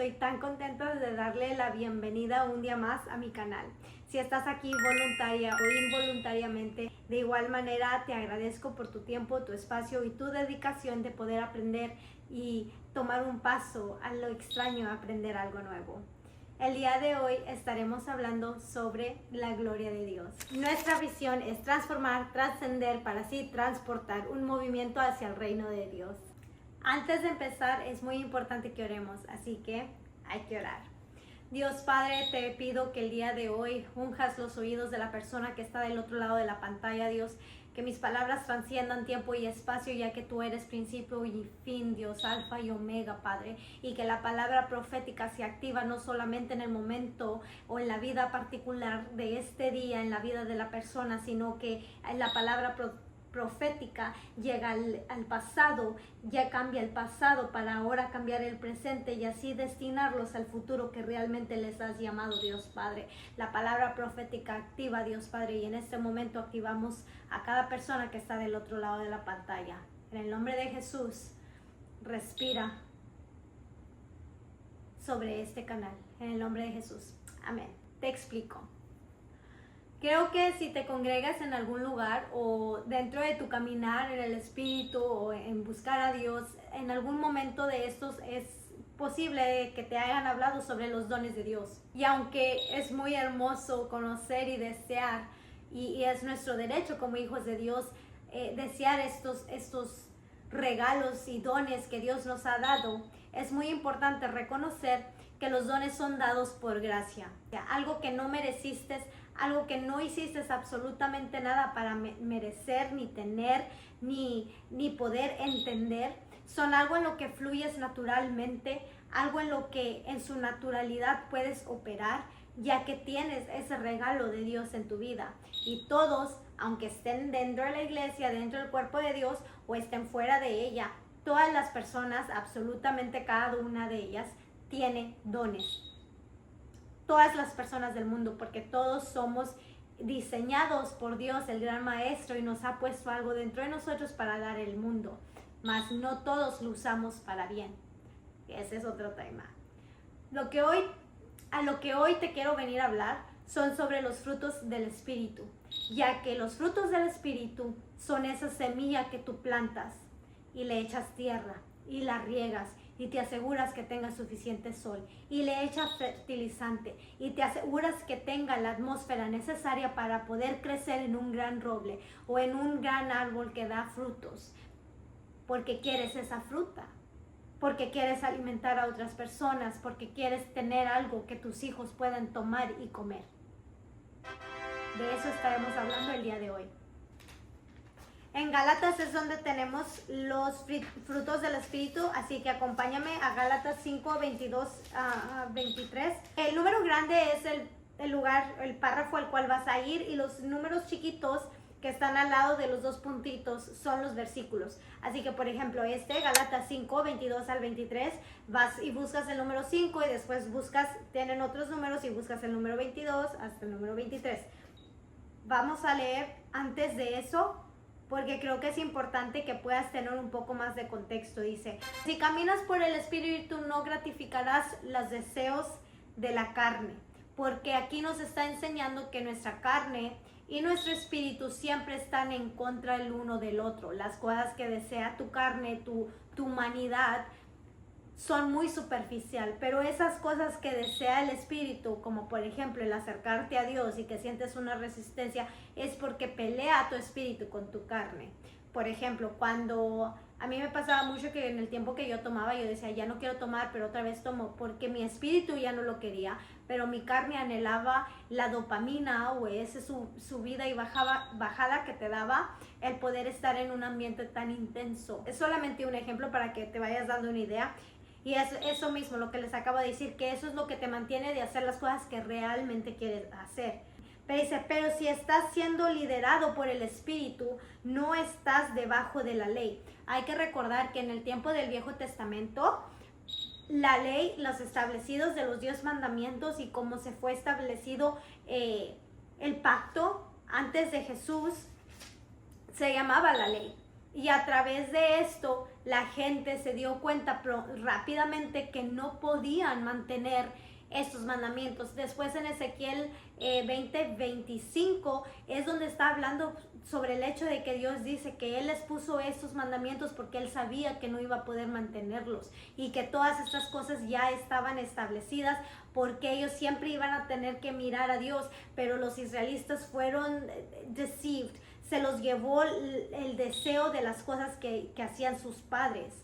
estoy tan contenta de darle la bienvenida un día más a mi canal. Si estás aquí voluntaria o involuntariamente, de igual manera te agradezco por tu tiempo, tu espacio y tu dedicación de poder aprender y tomar un paso a lo extraño, aprender algo nuevo. El día de hoy estaremos hablando sobre la gloria de Dios. Nuestra visión es transformar, trascender para así transportar un movimiento hacia el reino de Dios. Antes de empezar es muy importante que oremos, así que hay que orar. Dios Padre, te pido que el día de hoy unjas los oídos de la persona que está del otro lado de la pantalla, Dios, que mis palabras trasciendan tiempo y espacio, ya que tú eres principio y fin, Dios, alfa y omega, Padre, y que la palabra profética se activa no solamente en el momento o en la vida particular de este día, en la vida de la persona, sino que la palabra profética llega al pasado, ya cambia el pasado para ahora cambiar el presente y así destinarlos al futuro que realmente les has llamado, Dios Padre. La palabra profética activa, Dios Padre, y en este momento activamos a cada persona que está del otro lado de la pantalla. En el nombre de Jesús, respira sobre este canal. En el nombre de Jesús. Amén. Te explico. Creo que si te congregas en algún lugar o dentro de tu caminar en el Espíritu o en buscar a Dios, en algún momento de estos es posible que te hayan hablado sobre los dones de Dios. Y aunque es muy hermoso conocer y desear, y es nuestro derecho como hijos de Dios, desear estos regalos y dones que Dios nos ha dado, es muy importante reconocer que los dones son dados por gracia. O sea, algo que no mereciste, algo que no hiciste absolutamente nada para merecer, ni tener, ni poder entender. Son algo en lo que fluyes naturalmente, algo en lo que en su naturalidad puedes operar, ya que tienes ese regalo de Dios en tu vida. Y todos, aunque estén dentro de la iglesia, dentro del cuerpo de Dios, o estén fuera de ella, todas las personas, absolutamente cada una de ellas, tiene dones. Todas las personas del mundo, porque todos somos diseñados por Dios, el gran maestro, y nos ha puesto algo dentro de nosotros para dar el mundo, mas no todos lo usamos para bien. Ese es otro tema. A lo que hoy te quiero venir a hablar son sobre los frutos del Espíritu, ya que los frutos del Espíritu son esa semilla que tú plantas y le echas tierra y la riegas y te aseguras que tenga suficiente sol y le echas fertilizante y te aseguras que tenga la atmósfera necesaria para poder crecer en un gran roble o en un gran árbol que da frutos, porque quieres esa fruta, porque quieres alimentar a otras personas, porque quieres tener algo que tus hijos puedan tomar y comer. De eso estaremos hablando el día de hoy. En Gálatas es donde tenemos los frutos del Espíritu, así que acompáñame a Gálatas 5, 22 a 23. El número grande es el lugar, el párrafo al cual vas a ir, y los números chiquitos que están al lado de los dos puntitos son los versículos. Así que, por ejemplo, Gálatas 5, 22 al 23, vas y buscas el número 5 y después tienen otros números y buscas el número 22 hasta el número 23. Vamos a leer antes de eso, porque creo que es importante que puedas tener un poco más de contexto. Dice: si caminas por el Espíritu, no gratificarás los deseos de la carne, porque aquí nos está enseñando que nuestra carne y nuestro espíritu siempre están en contra el uno del otro. Las cosas que desea tu carne, tu humanidad, son muy superficial, pero esas cosas que desea el espíritu, como por ejemplo el acercarte a Dios y que sientes una resistencia, es porque pelea tu espíritu con tu carne. Por ejemplo, cuando a mí me pasaba mucho que en el tiempo que yo tomaba, yo decía, ya no quiero tomar, pero otra vez tomo, porque mi espíritu ya no lo quería, pero mi carne anhelaba la dopamina o esa subida y bajada que te daba el poder estar en un ambiente tan intenso. Es solamente un ejemplo para que te vayas dando una idea. Y es eso mismo lo que les acabo de decir, que eso es lo que te mantiene de hacer las cosas que realmente quieres hacer. Pero dice, pero si estás siendo liderado por el Espíritu, no estás debajo de la ley. Hay que recordar que en el tiempo del Viejo Testamento, la ley, los establecidos de los 10 mandamientos y cómo se fue establecido el pacto antes de Jesús, se llamaba la ley. Y a través de esto, la gente se dio cuenta rápidamente que no podían mantener estos mandamientos. Después en Ezequiel 20:25 es donde está hablando sobre el hecho de que Dios dice que Él les puso estos mandamientos porque Él sabía que no iba a poder mantenerlos y que todas estas cosas ya estaban establecidas porque ellos siempre iban a tener que mirar a Dios, pero los israelitas fueron deceived, se los llevó el deseo de las cosas que hacían sus padres.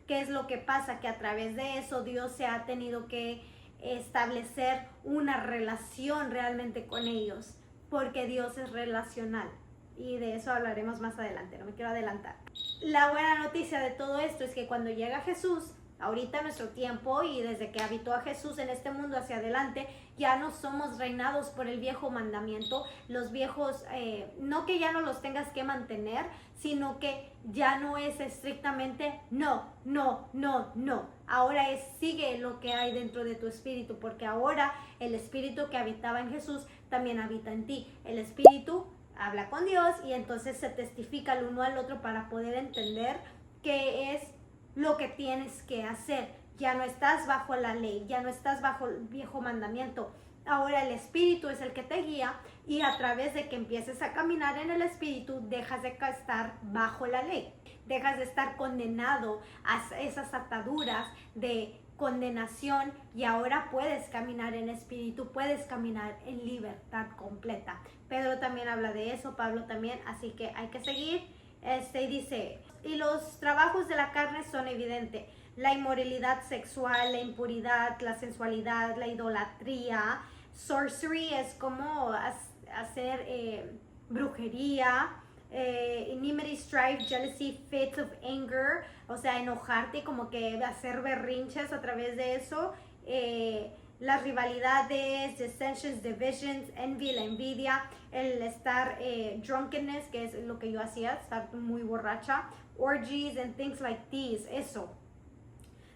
¿Qué es lo que pasa? Que a través de eso Dios se ha tenido que establecer una relación realmente con ellos, porque Dios es relacional. Y de eso hablaremos más adelante, no me quiero adelantar. La buena noticia de todo esto es que cuando llega Jesús, ahorita en nuestro tiempo y desde que habitó a Jesús en este mundo hacia adelante, ya no somos reinados por el viejo mandamiento. Los viejos, no que ya no los tengas que mantener, sino que ya no es estrictamente no. Ahora sigue lo que hay dentro de tu espíritu, porque ahora el espíritu que habitaba en Jesús también habita en ti. El espíritu habla con Dios y entonces se testifica el uno al otro para poder entender qué es lo que tienes que hacer. Ya no estás bajo la ley, ya no estás bajo el viejo mandamiento. Ahora el Espíritu es el que te guía y a través de que empieces a caminar en el Espíritu dejas de estar bajo la ley, dejas de estar condenado a esas ataduras de condenación y ahora puedes caminar en Espíritu, puedes caminar en libertad completa. Pedro también habla de eso, Pablo también, así que hay que seguir. Dice, y los trabajos de la carne son evidentes: la inmoralidad sexual, la impuridad, la sensualidad, la idolatría. Sorcery es como hacer brujería, enmity, strife, jealousy, fits of anger, o sea, enojarte, como que hacer berrinches a través de eso. Las rivalidades, dissensions, divisions, envy, la envidia, el estar drunkenness, que es lo que yo hacía, estar muy borracha, orgies and things like these, eso.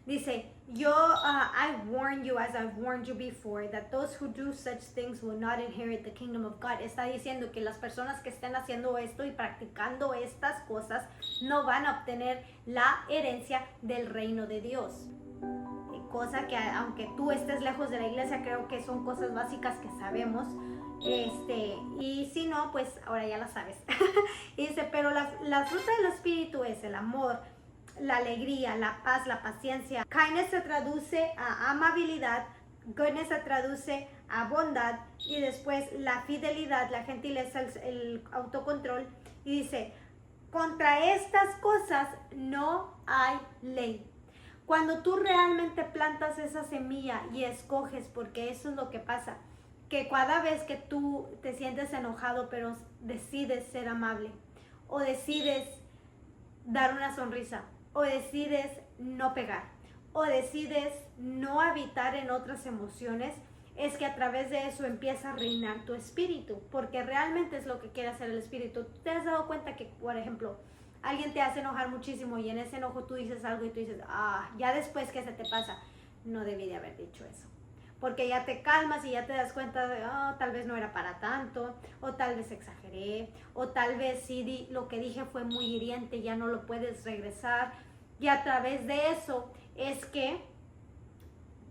Dice, I warn you as I've warned you before, that those who do such things will not inherit the kingdom of God. Está diciendo que las personas que estén haciendo esto y practicando estas cosas no van a obtener la herencia del reino de Dios. Cosa que aunque tú estés lejos de la iglesia, creo que son cosas básicas que sabemos. Y si no, pues ahora ya la sabes. Y dice, pero la fruta del Espíritu es el amor, la alegría, la paz, la paciencia. Kindness se traduce a amabilidad, goodness se traduce a bondad, y después la fidelidad, la gentileza, el autocontrol. Y dice, contra estas cosas no hay ley. Cuando tú realmente plantas esa semilla y escoges, porque eso es lo que pasa, que cada vez que tú te sientes enojado, pero decides ser amable, o decides dar una sonrisa, o decides no pegar, o decides no habitar en otras emociones, es que a través de eso empieza a reinar tu espíritu, porque realmente es lo que quiere hacer el espíritu. ¿Te has dado cuenta que, por ejemplo, alguien te hace enojar muchísimo y en ese enojo tú dices algo y tú dices, ya después que se te pasa, no debí de haber dicho eso? Porque ya te calmas y ya te das cuenta de, tal vez no era para tanto, o tal vez exageré, o tal vez sí lo que dije fue muy hiriente, ya no lo puedes regresar. Y a través de eso es que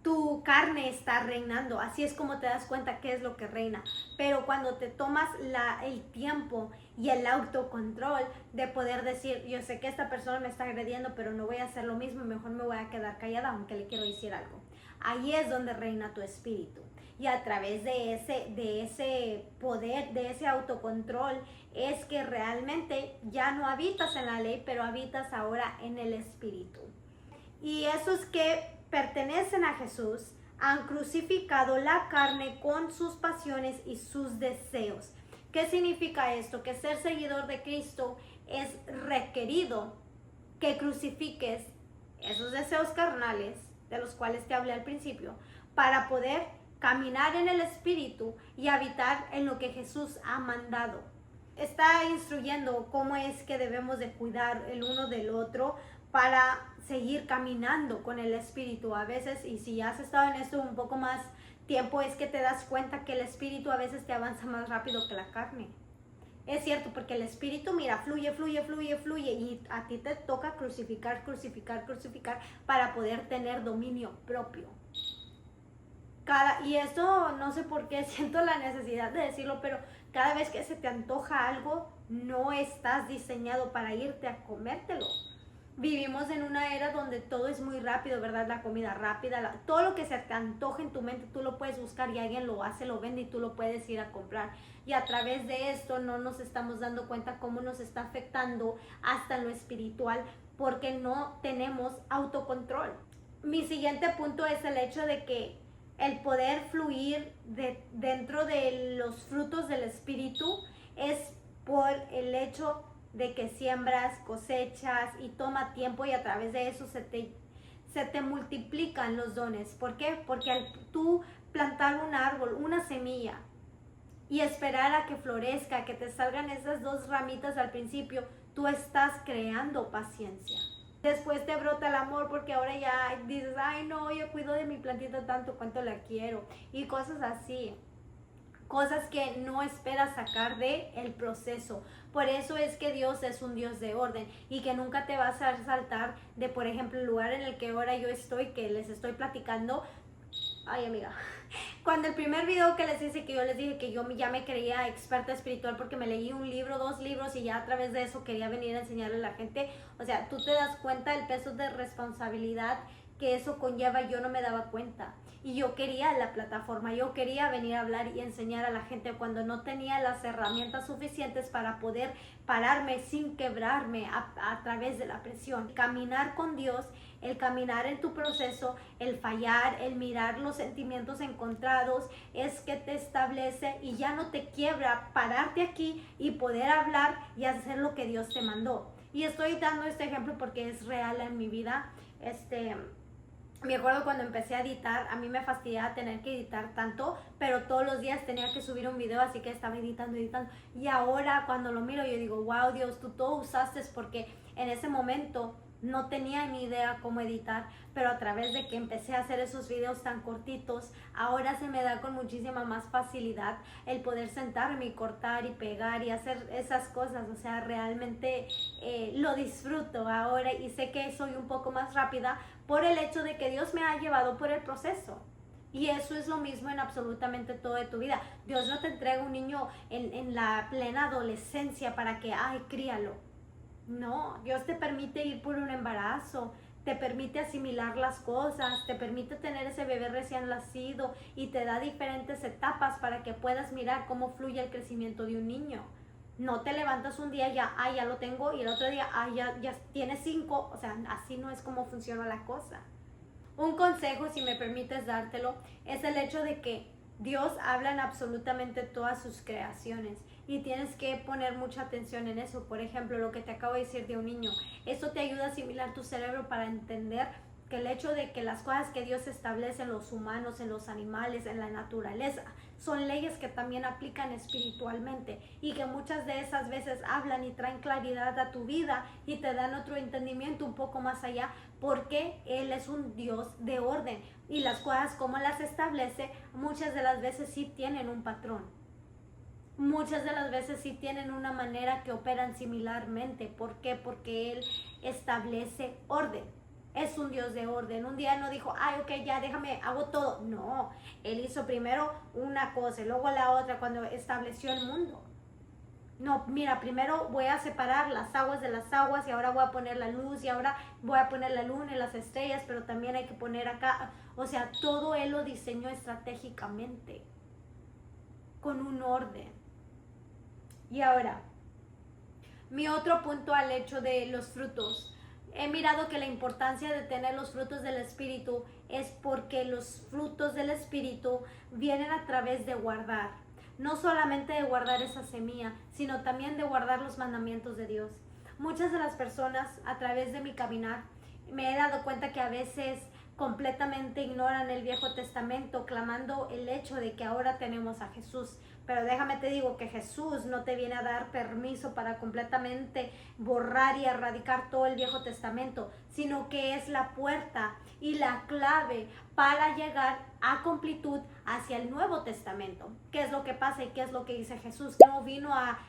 tu carne está reinando. Así es como te das cuenta qué es lo que reina. Pero cuando te tomas el tiempo y el autocontrol de poder decir, yo sé que esta persona me está agrediendo, pero no voy a hacer lo mismo y mejor me voy a quedar callada aunque le quiero decir algo. Ahí es donde reina tu espíritu. Y a través de ese poder, de ese autocontrol, es que realmente ya no habitas en la ley, pero habitas ahora en el espíritu. Y esos que pertenecen a Jesús han crucificado la carne con sus pasiones y sus deseos. ¿Qué significa esto? Que ser seguidor de Cristo es requerido que crucifiques esos deseos carnales de los cuales te hablé al principio, para poder caminar en el Espíritu y habitar en lo que Jesús ha mandado. Está instruyendo cómo es que debemos de cuidar el uno del otro para seguir caminando con el Espíritu. A veces, y si has estado en esto un poco más tiempo, es que te das cuenta que el Espíritu a veces te avanza más rápido que la carne. Es cierto, porque el espíritu, mira, fluye, fluye, fluye, fluye, y a ti te toca crucificar, crucificar, crucificar para poder tener dominio propio. Y esto no sé por qué siento la necesidad de decirlo, pero cada vez que se te antoja algo, no estás diseñado para irte a comértelo. Vivimos en una era donde todo es muy rápido, ¿verdad? La comida rápida, todo lo que se te antoja en tu mente, tú lo puedes buscar y alguien lo hace, lo vende y tú lo puedes ir a comprar. Y a través de esto no nos estamos dando cuenta cómo nos está afectando hasta lo espiritual, porque no tenemos autocontrol. Mi siguiente punto es el hecho de que el poder fluir dentro de los frutos del espíritu es por el hecho de que siembras, cosechas y toma tiempo, y a través de eso se te multiplican los dones. ¿Por qué? Porque al tú plantar un árbol, una semilla, y esperar a que florezca, que te salgan esas 2 ramitas al principio, tú estás creando paciencia. Después te brota el amor porque ahora ya dices, ay no, yo cuido de mi plantita tanto cuanto la quiero, y cosas así. Cosas que no esperas sacar del proceso. Por eso es que Dios es un Dios de orden, y que nunca te vas a saltar de, por ejemplo, el lugar en el que ahora yo estoy, que les estoy platicando. Ay, amiga, cuando el primer video que les hice, que yo les dije que yo ya me creía experta espiritual porque me leí un libro, 2 libros, y ya a través de eso quería venir a enseñarle a la gente. O sea, tú te das cuenta del peso de responsabilidad que eso conlleva. Yo no me daba cuenta, y yo quería la plataforma, yo quería venir a hablar y enseñar a la gente cuando no tenía las herramientas suficientes para poder pararme sin quebrarme a través de la presión. Caminar con Dios, el caminar en tu proceso, el fallar, el mirar los sentimientos encontrados, es que te establece y ya no te quiebra pararte aquí y poder hablar y hacer lo que Dios te mandó. Y estoy dando este ejemplo porque es real en mi vida. Me acuerdo cuando empecé a editar, a mí me fastidiaba tener que editar tanto, pero todos los días tenía que subir un video, así que estaba editando. Y ahora cuando lo miro, yo digo, wow, Dios, tú todo usaste, porque en ese momento no tenía ni idea cómo editar, pero a través de que empecé a hacer esos videos tan cortitos, ahora se me da con muchísima más facilidad el poder sentarme y cortar y pegar y hacer esas cosas. O sea, realmente lo disfruto ahora, y sé que soy un poco más rápida por el hecho de que Dios me ha llevado por el proceso. Y eso es lo mismo en absolutamente todo de tu vida. Dios no te entrega un niño en la plena adolescencia para que, ay, críalo. No, Dios te permite ir por un embarazo, te permite asimilar las cosas, te permite tener ese bebé recién nacido, y te da diferentes etapas para que puedas mirar cómo fluye el crecimiento de un niño. No te levantas un día y ya lo tengo, y el otro día, ya tienes 5. O sea, así no es como funciona la cosa. Un consejo, si me permites dártelo, es el hecho de que Dios habla en absolutamente todas sus creaciones, y tienes que poner mucha atención en eso. Por ejemplo, lo que te acabo de decir de un niño, eso te ayuda a asimilar tu cerebro para entender que el hecho de que las cosas que Dios establece en los humanos, en los animales, en la naturaleza, son leyes que también aplican espiritualmente, y que muchas de esas veces hablan y traen claridad a tu vida y te dan otro entendimiento un poco más allá, porque Él es un Dios de orden, y las cosas como las establece muchas de las veces sí tienen un patrón. Muchas de las veces sí tienen una manera que operan similarmente. ¿Por qué? Porque Él establece orden. Es un Dios de orden. Un día no dijo, ay, ok, ya déjame, hago todo. No, Él hizo primero una cosa y luego la otra cuando estableció el mundo. No, mira, primero voy a separar las aguas de las aguas, y ahora voy a poner la luz, y ahora voy a poner la luna y las estrellas, pero también hay que poner acá. O sea, todo Él lo diseñó estratégicamente, con un orden. Y ahora, mi otro punto al hecho de los frutos. He mirado que la importancia de tener los frutos del Espíritu es porque los frutos del Espíritu vienen a través de guardar. No solamente de guardar esa semilla, sino también de guardar los mandamientos de Dios. Muchas de las personas, a través de mi caminar, me he dado cuenta que a veces completamente ignoran el Viejo Testamento, clamando el hecho de que ahora tenemos a Jesús. Pero déjame te digo que Jesús no te viene a dar permiso para completamente borrar y erradicar todo el Viejo Testamento, sino que es la puerta y la clave para llegar a completud hacia el Nuevo Testamento. ¿Qué es lo que pasa y qué es lo que dice Jesús? Que no vino a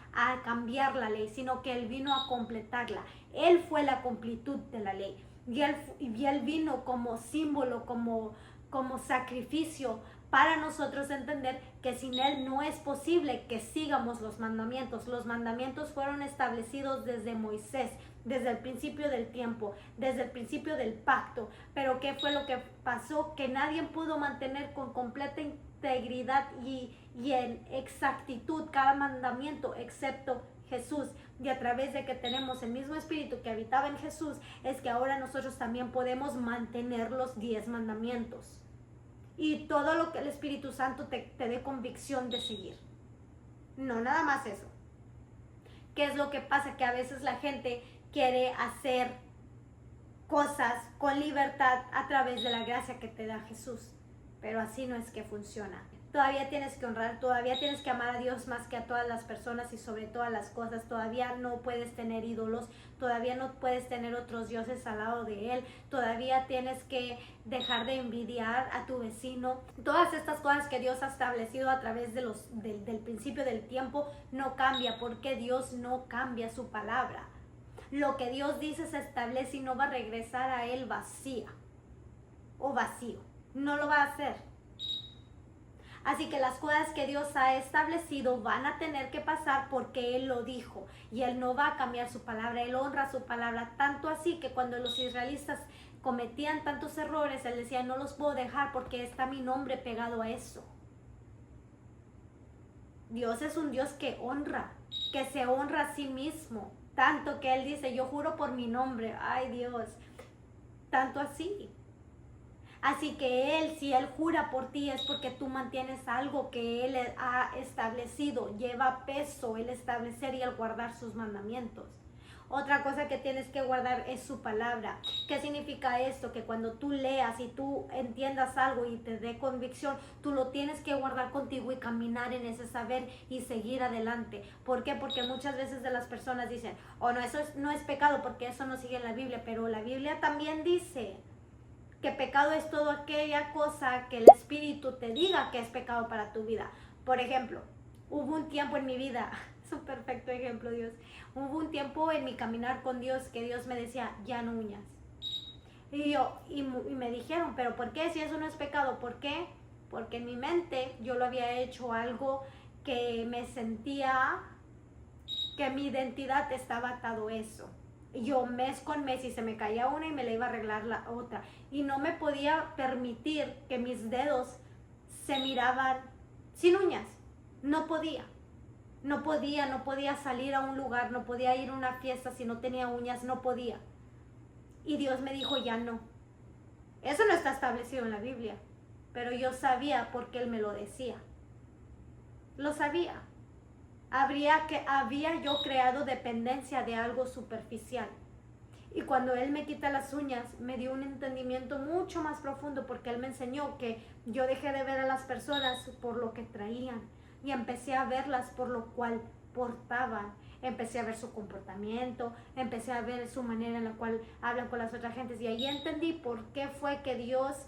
cambiar la ley, sino que Él vino a completarla. Él fue la completud de la ley. Y él vino como símbolo, como sacrificio para nosotros entender que sin Él no es posible que sigamos los mandamientos. Los mandamientos fueron establecidos desde Moisés, desde el principio del tiempo, desde el principio del pacto. Pero ¿qué fue lo que pasó? Que nadie pudo mantener con completa integridad y en exactitud cada mandamiento excepto Jesús. Y a través de que tenemos el mismo espíritu que habitaba en Jesús, es que ahora nosotros también podemos mantener los 10 mandamientos. Y todo lo que el Espíritu Santo te dé convicción de seguir. No, nada más eso. ¿Qué es lo que pasa? Que a veces la gente quiere hacer cosas con libertad a través de la gracia que te da Jesús. Pero así no es que funciona. Todavía tienes que honrar, todavía tienes que amar a Dios más que a todas las personas y sobre todas las cosas. Todavía no puedes tener ídolos, todavía no puedes tener otros dioses al lado de Él. Todavía tienes que dejar de envidiar a tu vecino. Todas estas cosas que Dios ha establecido a través de del principio del tiempo no cambia, porque Dios no cambia su palabra. Lo que Dios dice se establece y no va a regresar a Él vacía o vacío. No lo va a hacer. Así que las cosas que Dios ha establecido van a tener que pasar porque Él lo dijo. Y Él no va a cambiar su palabra, Él honra su palabra. Tanto así que cuando los israelitas cometían tantos errores, Él decía, no los puedo dejar porque está mi nombre pegado a eso. Dios es un Dios que honra, que se honra a sí mismo. Tanto que Él dice, yo juro por mi nombre. Ay Dios, tanto así. Así que Él, si Él jura por ti, es porque tú mantienes algo que Él ha establecido. Lleva peso el establecer y el guardar sus mandamientos. Otra cosa que tienes que guardar es su palabra. ¿Qué significa esto? Que cuando tú leas y tú entiendas algo y te dé convicción, tú lo tienes que guardar contigo y caminar en ese saber y seguir adelante. ¿Por qué? Porque muchas veces de las personas dicen, oh no, eso no es pecado porque eso no sigue en la Biblia. Pero la Biblia también dice que pecado es todo aquella cosa que el Espíritu te diga que es pecado para tu vida. Por ejemplo, hubo un tiempo en mi vida, es un perfecto ejemplo, Dios. Hubo un tiempo en mi caminar con Dios que Dios me decía, ya no uñas. Y me dijeron, ¿pero por qué? Si eso no es pecado, ¿por qué? Porque en mi mente yo lo había hecho algo que me sentía que mi identidad estaba atado a eso. Yo mes con mes y se me caía una y me la iba a arreglar la otra. Y no me podía permitir que mis dedos se miraban sin uñas. No podía salir a un lugar, no podía ir a una fiesta si no tenía uñas, no podía. Y Dios me dijo, ya no. Eso no está establecido en la Biblia, pero yo sabía porque Él me lo decía. Lo sabía. Había yo creado dependencia de algo superficial. Y cuando Él me quita las uñas, me dio un entendimiento mucho más profundo, porque Él me enseñó que yo dejé de ver a las personas por lo que traían y empecé a verlas por lo cual portaban. Empecé a ver su comportamiento, empecé a ver su manera en la cual hablan con las otras gentes, y ahí entendí por qué fue que Dios,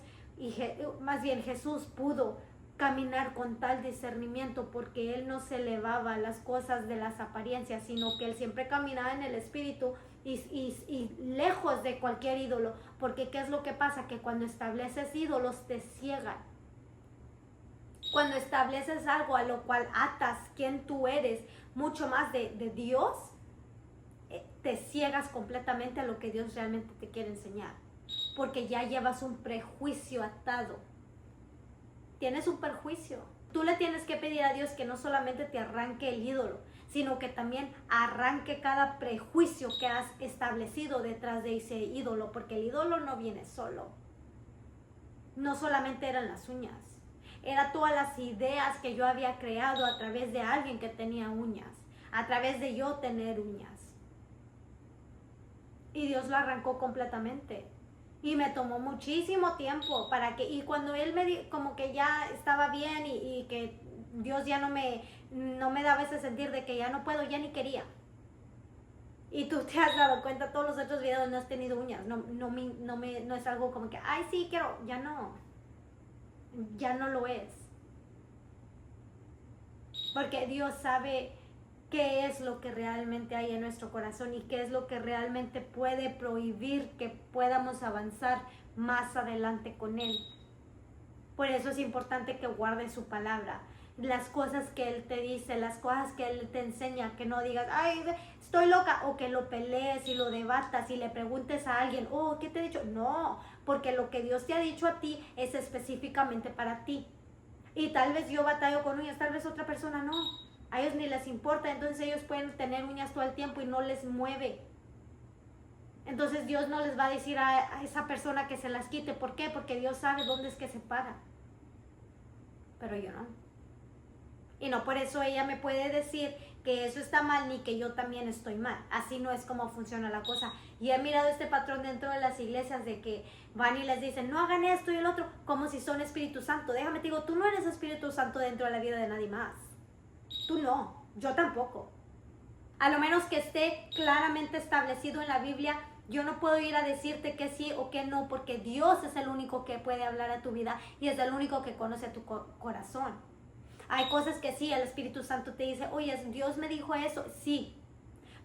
más bien Jesús, pudo caminar con tal discernimiento, porque Él no se elevaba a las cosas de las apariencias, sino que Él siempre caminaba en el Espíritu y lejos de cualquier ídolo. Porque ¿qué es lo que pasa? Que cuando estableces ídolos te ciegan. Cuando estableces algo a lo cual atas quién tú eres, mucho más de Dios, te ciegas completamente a lo que Dios realmente te quiere enseñar, porque ya llevas un prejuicio atado. Tienes un perjuicio. Tú le tienes que pedir a Dios que no solamente te arranque el ídolo, sino que también arranque cada prejuicio que has establecido detrás de ese ídolo, porque el ídolo no viene solo. No solamente eran las uñas, era todas las ideas que yo había creado a través de alguien que tenía uñas, a través de yo tener uñas. Y Dios lo arrancó completamente. Y me tomó muchísimo tiempo y cuando Él me dijo como que ya estaba bien y que Dios ya no me no me daba ese sentir de que ya no puedo, ya ni quería. Y tú te has dado cuenta, todos los otros videos no has tenido uñas, no es algo como que, ay sí quiero, ya no lo es. Porque Dios sabe qué es lo que realmente hay en nuestro corazón y qué es lo que realmente puede prohibir que podamos avanzar más adelante con Él. Por eso es importante que guardes su palabra, las cosas que Él te dice, las cosas que Él te enseña, que no digas, ay, estoy loca, o que lo pelees y lo debatas y le preguntes a alguien, oh, ¿qué te he dicho? No, porque lo que Dios te ha dicho a ti es específicamente para ti. Y tal vez yo batallo con uñas, tal vez otra persona no. A ellos ni les importa, entonces ellos pueden tener uñas todo el tiempo y no les mueve. Entonces Dios no les va a decir a esa persona que se las quite. ¿Por qué? Porque Dios sabe dónde es que se para. Pero yo no. Y no por eso ella me puede decir que eso está mal ni que yo también estoy mal. Así no es como funciona la cosa. Y he mirado este patrón dentro de las iglesias de que van y les dicen, no hagan esto y el otro, como si son Espíritu Santo. Déjame te digo, tú no eres Espíritu Santo dentro de la vida de nadie más. Tú no, yo tampoco. A lo menos que esté claramente establecido en la Biblia, yo no puedo ir a decirte que sí o que no, porque Dios es el único que puede hablar a tu vida y es el único que conoce tu corazón. Hay cosas que sí, el Espíritu Santo te dice, oye, Dios me dijo eso, sí.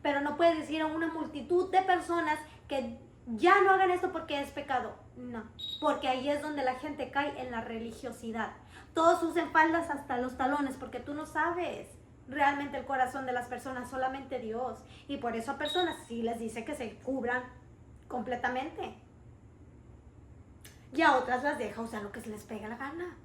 Pero no puedes decir a una multitud de personas que ya no hagan esto porque es pecado. No, porque ahí es donde la gente cae en la religiosidad. Todos usan faldas hasta los talones porque tú no sabes realmente el corazón de las personas, solamente Dios. Y por eso a personas sí les dice que se cubran completamente. Y a otras las deja usar lo que se les pega la gana.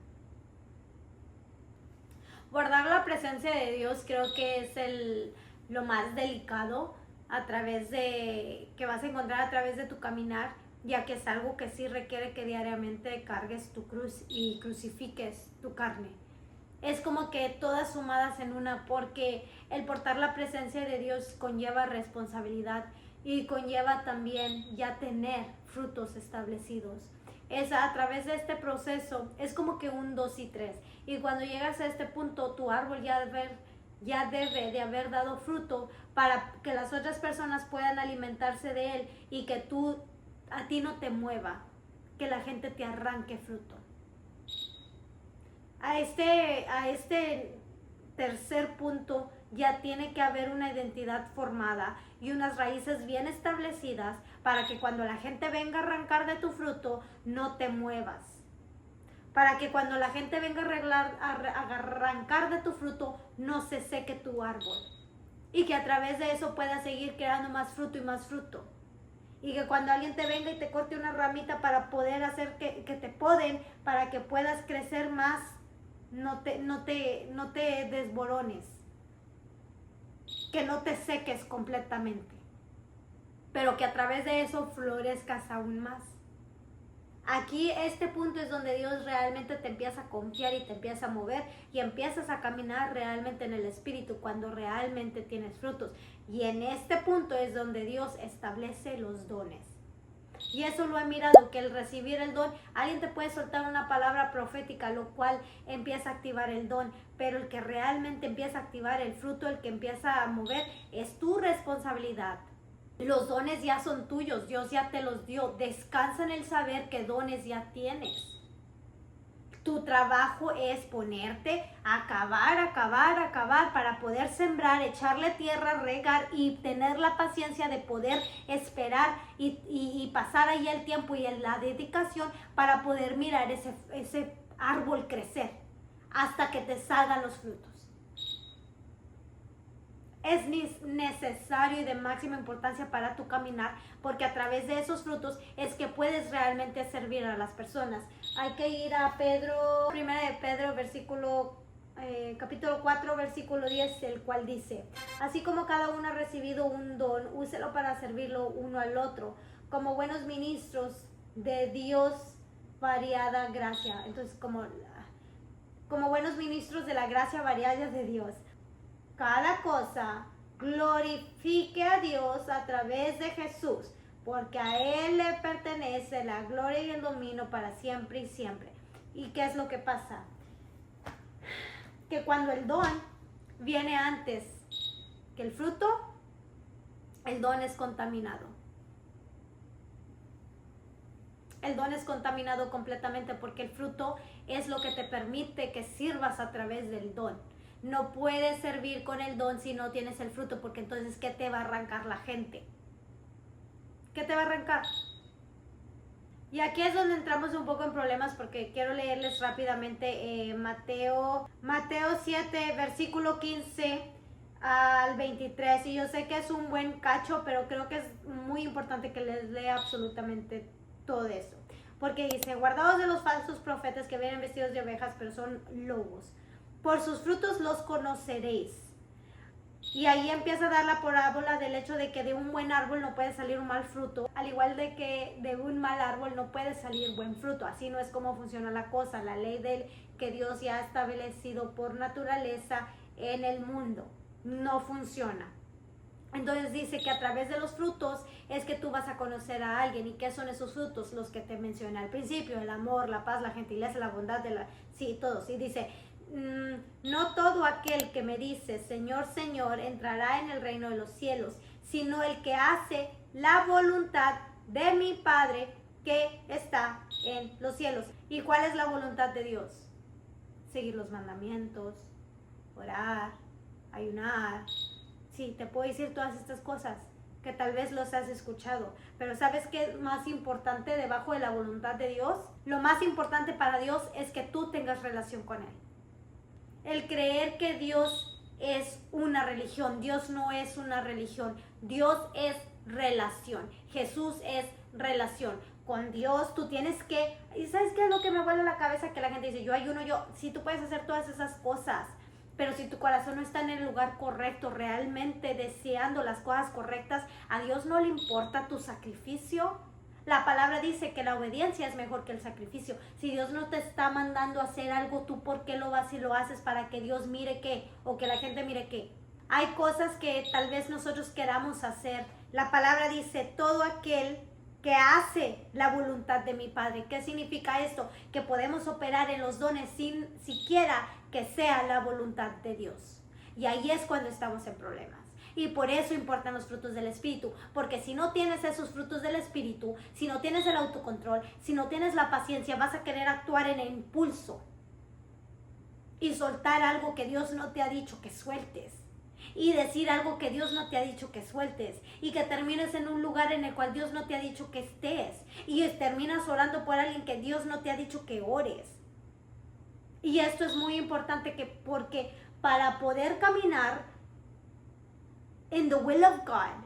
Guardar la presencia de Dios creo que es lo más delicado a través de que vas a encontrar a través de tu caminar, ya que es algo que sí requiere que diariamente cargues tu cruz y crucifiques tu carne. Es como que todas sumadas en una, porque el portar la presencia de Dios conlleva responsabilidad y conlleva también ya tener frutos establecidos. Es a través de este proceso, es como que un 2 y 3. Y cuando llegas a este punto, tu árbol ya debe de haber dado fruto para que las otras personas puedan alimentarse de él y que a ti no te mueva, que la gente te arranque fruto. A este tercer punto ya tiene que haber una identidad formada y unas raíces bien establecidas para que cuando la gente venga a arrancar de tu fruto, no te muevas. Para que cuando la gente venga a arrancar de tu fruto, no se seque tu árbol. Y que a través de eso puedas seguir creando más fruto y más fruto. Y que cuando alguien te venga y te corte una ramita para poder hacer que te poden, para que puedas crecer más, no te desborones. Que no te seques completamente. Pero que a través de eso florezcas aún más. Aquí este punto es donde Dios realmente te empieza a confiar y te empieza a mover y empiezas a caminar realmente en el Espíritu cuando realmente tienes frutos. Y en este punto es donde Dios establece los dones. Y eso lo he mirado, que el recibir el don, alguien te puede soltar una palabra profética, lo cual empieza a activar el don, pero el que realmente empieza a activar el fruto, el que empieza a mover, es tu responsabilidad. Los dones ya son tuyos, Dios ya te los dio. Descansa en el saber qué dones ya tienes. Tu trabajo es ponerte a acabar para poder sembrar, echarle tierra, regar y tener la paciencia de poder esperar y pasar ahí el tiempo y la dedicación para poder mirar ese árbol crecer hasta que te salgan los frutos. Es necesario y de máxima importancia para tu caminar, porque a través de esos frutos es que puedes realmente servir a las personas. Hay que ir a Pedro, 1 de Pedro, capítulo 4, versículo 10, el cual dice: así como cada uno ha recibido un don, úselo para servirlo uno al otro, como buenos ministros de Dios variada gracia. Entonces, como buenos ministros de la gracia variada de Dios. Cada cosa glorifique a Dios a través de Jesús, porque a Él le pertenece la gloria y el dominio para siempre y siempre. ¿Y qué es lo que pasa? Que cuando el don viene antes que el fruto, el don es contaminado. El don es contaminado completamente porque el fruto es lo que te permite que sirvas a través del don. No puedes servir con el don si no tienes el fruto, porque entonces, ¿qué te va a arrancar la gente? ¿Qué te va a arrancar? Y aquí es donde entramos un poco en problemas, porque quiero leerles rápidamente Mateo 7, versículo 15 al 23. Y yo sé que es un buen cacho, pero creo que es muy importante que les lea absolutamente todo eso. Porque dice: guardaos de los falsos profetas que vienen vestidos de ovejas, pero son lobos. Por sus frutos los conoceréis. Y ahí empieza a dar la parábola del hecho de que de un buen árbol no puede salir un mal fruto, al igual de que de un mal árbol no puede salir buen fruto. Así no es como funciona la cosa, la ley del que Dios ya ha establecido por naturaleza en el mundo. No funciona. Entonces dice que a través de los frutos es que tú vas a conocer a alguien. ¿Y qué son esos frutos? Los que te mencioné al principio: el amor, la paz, la gentileza, la bondad, sí, todos. Y dice: no todo aquel que me dice Señor, Señor entrará en el reino de los cielos, sino el que hace la voluntad de mi Padre que está en los cielos. ¿Y cuál es la voluntad de Dios? Seguir los mandamientos, orar, ayunar. Sí, te puedo decir todas estas cosas que tal vez los has escuchado, pero ¿sabes qué es más importante debajo de la voluntad de Dios? Lo más importante para Dios es que tú tengas relación con Él. El creer que Dios es una religión. Dios no es una religión. Dios es relación. Jesús es relación. Con Dios tú tienes que... ¿Y sabes qué es lo que me vuelve la cabeza? Que la gente dice: yo ayuno, sí, tú puedes hacer todas esas cosas, pero si tu corazón no está en el lugar correcto, realmente deseando las cosas correctas, a Dios no le importa tu sacrificio. La palabra dice que la obediencia es mejor que el sacrificio. Si Dios no te está mandando a hacer algo, ¿tú por qué lo vas y lo haces? ¿Para que Dios mire qué? ¿O que la gente mire qué? Hay cosas que tal vez nosotros queramos hacer. La palabra dice: todo aquel que hace la voluntad de mi Padre. ¿Qué significa esto? Que podemos operar en los dones sin siquiera que sea la voluntad de Dios. Y ahí es cuando estamos en problemas. Y por eso importan los frutos del Espíritu, porque si no tienes esos frutos del Espíritu, si no tienes el autocontrol, si no tienes la paciencia, vas a querer actuar en el impulso y soltar algo que Dios no te ha dicho que sueltes, y decir algo que Dios no te ha dicho que sueltes, y que termines en un lugar en el cual Dios no te ha dicho que estés, y terminas orando por alguien que Dios no te ha dicho que ores. Y esto es muy importante, porque para poder caminar in the will of God,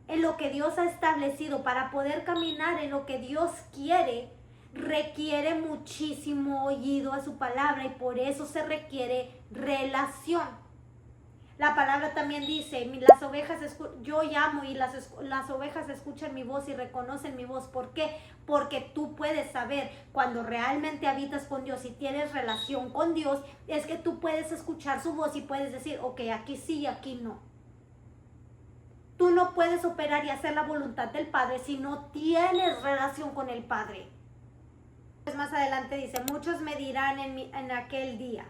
en lo que Dios ha establecido, para poder caminar en lo que Dios quiere, requiere muchísimo oído a su palabra, y por eso se requiere relación. La palabra también dice: las ovejas yo llamo y las ovejas escuchan mi voz y reconocen mi voz. ¿Por qué? Porque tú puedes saber cuando realmente habitas con Dios y tienes relación con Dios, es que tú puedes escuchar su voz y puedes decir: ok, aquí sí y aquí no. Tú no puedes operar y hacer la voluntad del Padre si no tienes relación con el Padre. Más adelante dice: muchos me dirán en aquel día: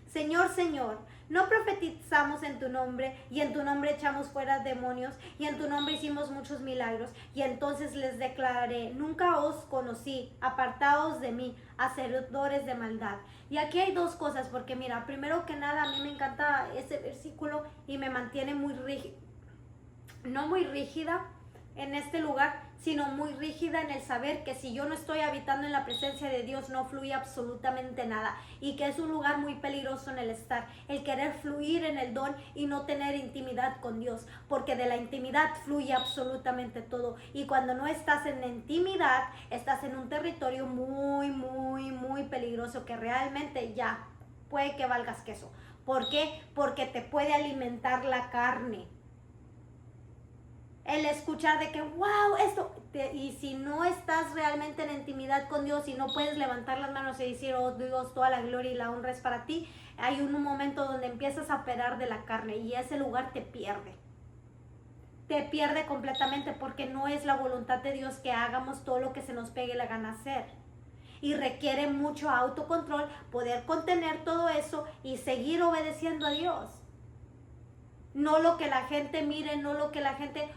Señor, Señor, ¿no profetizamos en tu nombre, y en tu nombre echamos fuera demonios, y en tu nombre hicimos muchos milagros? Y entonces les declararé: nunca os conocí, apartaos de mí, hacedores de maldad. Y aquí hay dos cosas, porque mira, primero que nada, a mí me encanta ese versículo y me mantiene muy rígida, no muy rígida en este lugar, sino muy rígida en el saber que si yo no estoy habitando en la presencia de Dios, no fluye absolutamente nada, y que es un lugar muy peligroso en el estar, el querer fluir en el don y no tener intimidad con Dios, porque de la intimidad fluye absolutamente todo. Y cuando no estás en la intimidad, estás en un territorio muy, muy, muy peligroso, que realmente ya puede que valgas queso. ¿Por qué? Porque te puede alimentar la carne. El escuchar de que, wow, y si no estás realmente en intimidad con Dios y no puedes levantar las manos y decir: oh Dios, toda la gloria y la honra es para ti, hay un momento donde empiezas a operar de la carne, y ese lugar te pierde completamente, porque no es la voluntad de Dios que hagamos todo lo que se nos pegue la gana hacer. Y requiere mucho autocontrol poder contener todo eso y seguir obedeciendo a Dios. No lo que la gente mire, no lo que la gente...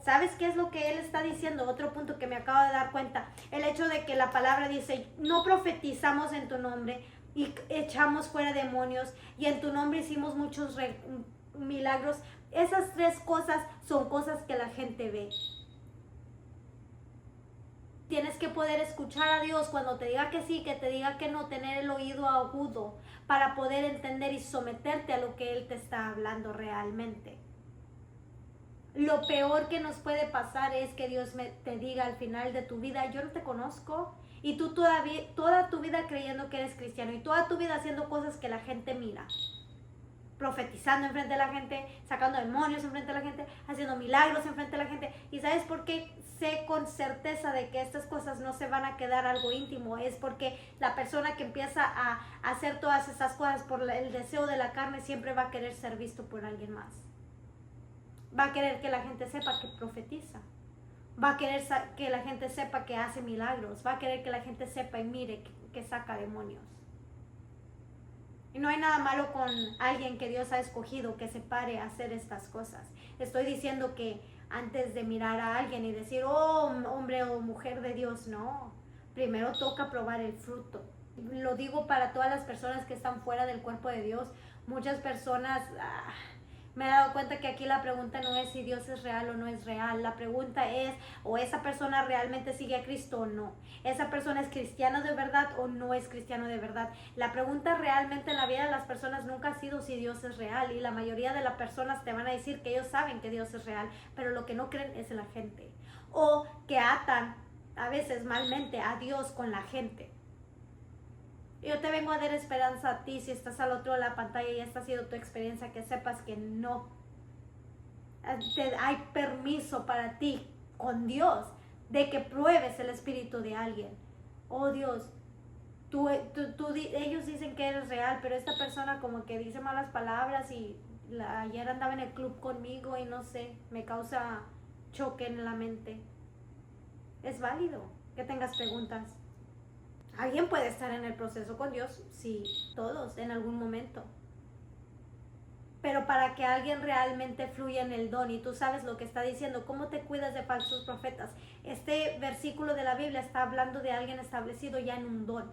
¿sabes qué es lo que Él está diciendo? Otro punto que me acabo de dar cuenta. El hecho de que la palabra dice, no profetizamos en tu nombre y echamos fuera demonios y en tu nombre hicimos muchos milagros. Esas tres cosas son cosas que la gente ve. Tienes que poder escuchar a Dios cuando te diga que sí, que te diga que no, tener el oído agudo para poder entender y someterte a lo que Él te está hablando realmente. Lo peor que nos puede pasar es que Dios te diga al final de tu vida, yo no te conozco, y tú todavía, toda tu vida creyendo que eres cristiano y toda tu vida haciendo cosas que la gente mira. Profetizando enfrente de la gente, sacando demonios enfrente de la gente, haciendo milagros enfrente de la gente. ¿Y sabes por qué sé con certeza de que estas cosas no se van a quedar algo íntimo? Es porque la persona que empieza a hacer todas estas cosas por el deseo de la carne siempre va a querer ser visto por alguien más. Va a querer que la gente sepa que profetiza. Va a querer que la gente sepa que hace milagros. Va a querer que la gente sepa y mire que saca demonios. Y no hay nada malo con alguien que Dios ha escogido que se pare a hacer estas cosas. Estoy diciendo que antes de mirar a alguien y decir, oh, hombre o mujer de Dios, no. Primero toca probar el fruto. Lo digo para todas las personas que están fuera del cuerpo de Dios. Muchas personas... me he dado cuenta que aquí la pregunta no es si Dios es real o no es real. La pregunta es, o esa persona realmente sigue a Cristo o no. Esa persona es cristiano de verdad o no es cristiano de verdad. La pregunta realmente en la vida de las personas nunca ha sido si Dios es real. Y la mayoría de las personas te van a decir que ellos saben que Dios es real, pero lo que no creen es la gente. O que atan a veces malmente a Dios con la gente. Yo te vengo a dar esperanza a ti, si estás al otro de la pantalla y esta ha sido tu experiencia, que sepas que no hay permiso para ti con Dios de que pruebes el espíritu de alguien. Oh Dios, ellos dicen que eres real, pero esta persona como que dice malas palabras y ayer andaba en el club conmigo y no sé, me causa choque en la mente. Es válido que tengas preguntas. Alguien puede estar en el proceso con Dios, sí, todos, en algún momento. Pero para que alguien realmente fluya en el don, y tú sabes lo que está diciendo, ¿cómo te cuidas de falsos profetas? Este versículo de la Biblia está hablando de alguien establecido ya en un don.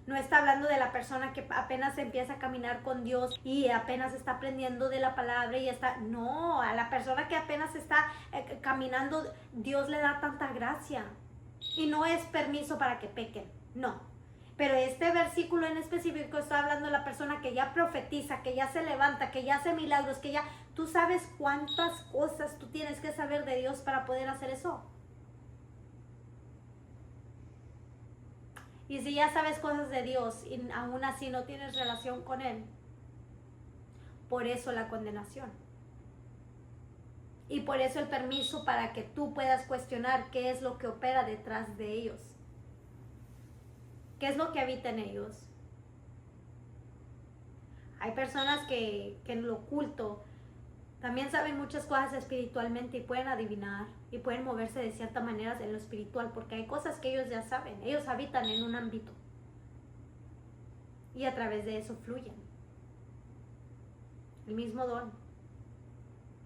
No está hablando de la persona que apenas empieza a caminar con Dios y apenas está aprendiendo de la palabra y está... No, a la persona que apenas está caminando, Dios le da tanta gracia. Y no es permiso para que pequen, no. Pero este versículo en específico está hablando de la persona que ya profetiza, que ya se levanta, que ya hace milagros, que ya... ¿Tú sabes cuántas cosas tú tienes que saber de Dios para poder hacer eso? Y si ya sabes cosas de Dios y aún así no tienes relación con Él, por eso la condenación. Y por eso el permiso para que tú puedas cuestionar qué es lo que opera detrás de ellos. ¿Qué es lo que habita en ellos? Hay personas que en lo oculto también saben muchas cosas espiritualmente y pueden adivinar y pueden moverse de cierta manera en lo espiritual, porque hay cosas que ellos ya saben. Ellos habitan en un ámbito y a través de eso fluyen. El mismo don.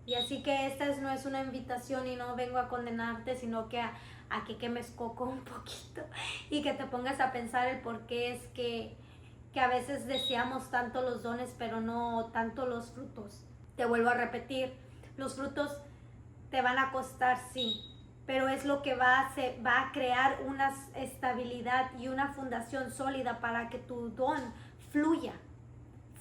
Y así que esta no es una invitación y no vengo a condenarte, sino que a que quemes coco un poquito y que te pongas a pensar el por qué es que a veces deseamos tanto los dones pero no tanto los frutos. Te vuelvo a repetir, los frutos te van a costar, sí, pero es lo que va a crear una estabilidad y una fundación sólida para que tu don fluya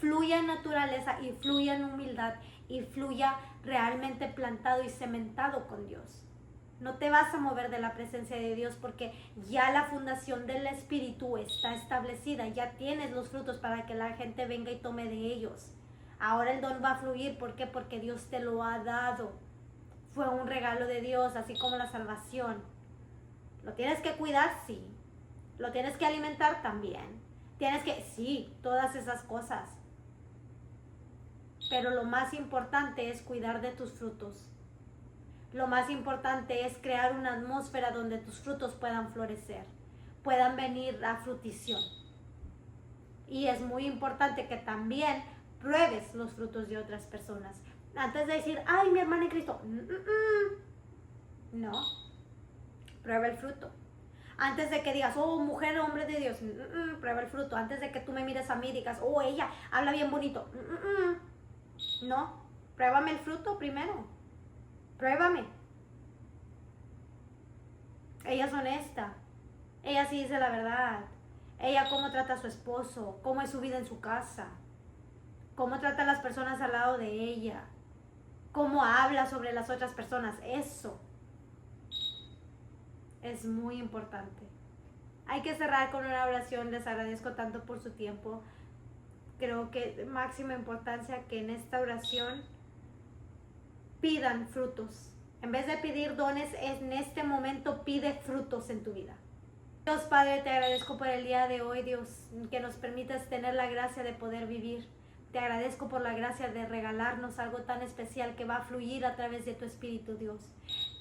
en naturaleza y fluya en humildad y fluya realmente plantado y cementado con Dios. No te vas a mover de la presencia de Dios porque ya la fundación del Espíritu está establecida, ya tienes los frutos para que la gente venga y tome de ellos. Ahora el don va a fluir, ¿por qué? Porque Dios te lo ha dado. Fue un regalo de Dios, así como la salvación. ¿Lo tienes que cuidar? Sí. ¿Lo tienes que alimentar? También. Sí, todas esas cosas. Pero lo más importante es cuidar de tus frutos. Lo más importante es crear una atmósfera donde tus frutos puedan florecer. puedan venir a fruición. Y es muy importante que también pruebes los frutos de otras personas. Antes de decir, ay, mi hermana en Cristo, no, prueba el fruto. Antes de que digas, oh, mujer, hombre de Dios, prueba el fruto. Antes de que tú me mires a mí y digas, oh, ella habla bien bonito, no, pruébame el fruto primero. Pruébame. Ella es honesta. Ella sí dice la verdad. Ella cómo trata a su esposo, cómo es su vida en su casa, cómo trata a las personas al lado de ella, cómo habla sobre las otras personas. Eso es muy importante. Hay que cerrar con una oración. Les agradezco tanto por su tiempo. Creo que de máxima importancia que en esta oración pidan frutos. En vez de pedir dones, en este momento pide frutos en tu vida. Dios Padre, te agradezco por el día de hoy, Dios, que nos permitas tener la gracia de poder vivir. Te agradezco por la gracia de regalarnos algo tan especial que va a fluir a través de tu Espíritu, Dios.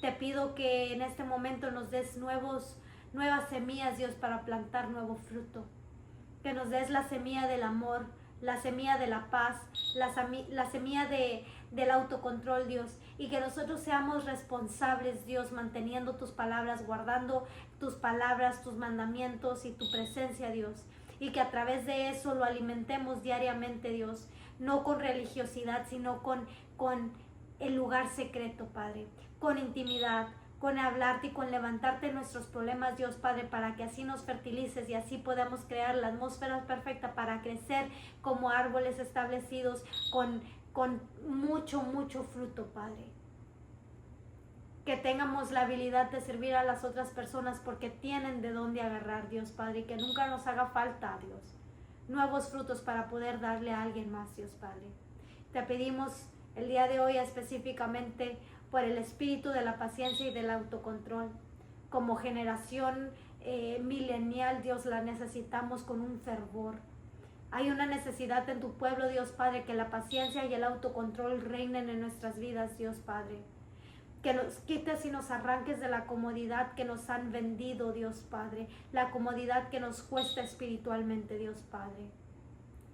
Te pido que en este momento nos des nuevas semillas, Dios, para plantar nuevo fruto. Que nos des la semilla del amor, la semilla de la paz, la semilla del autocontrol, Dios. Y que nosotros seamos responsables, Dios, manteniendo tus palabras, guardando tus palabras, tus mandamientos y tu presencia, Dios. Y que a través de eso lo alimentemos diariamente, Dios. No con religiosidad, sino con el lugar secreto, Padre. Con intimidad, con hablarte y con levantarte nuestros problemas, Dios Padre, para que así nos fertilices y así podamos crear la atmósfera perfecta para crecer como árboles establecidos con mucho fruto, Padre. Que tengamos la habilidad de servir a las otras personas porque tienen de dónde agarrar, Dios Padre, y que nunca nos haga falta, Dios, nuevos frutos para poder darle a alguien más, Dios Padre. Te pedimos el día de hoy específicamente por el espíritu de la paciencia y del autocontrol. Como generación milenial, Dios, la necesitamos con un fervor. Hay una necesidad en tu pueblo, Dios Padre, que la paciencia y el autocontrol reinen en nuestras vidas, Dios Padre. Que nos quites y nos arranques de la comodidad que nos han vendido, Dios Padre. La comodidad que nos cuesta espiritualmente, Dios Padre.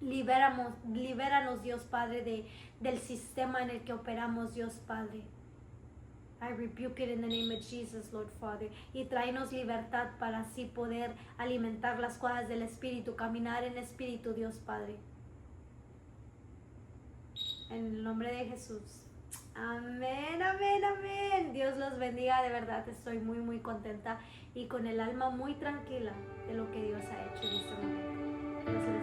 Libéranos, Dios Padre, del sistema en el que operamos, Dios Padre. I rebuke it in the name of Jesus, Lord Father. Y tráenos libertad para así poder alimentar las cosas del Espíritu, caminar en Espíritu, Dios Padre. En el nombre de Jesús. Amén, amén, amén. Dios los bendiga, de verdad estoy muy contenta y con el alma muy tranquila de lo que Dios ha hecho en este momento.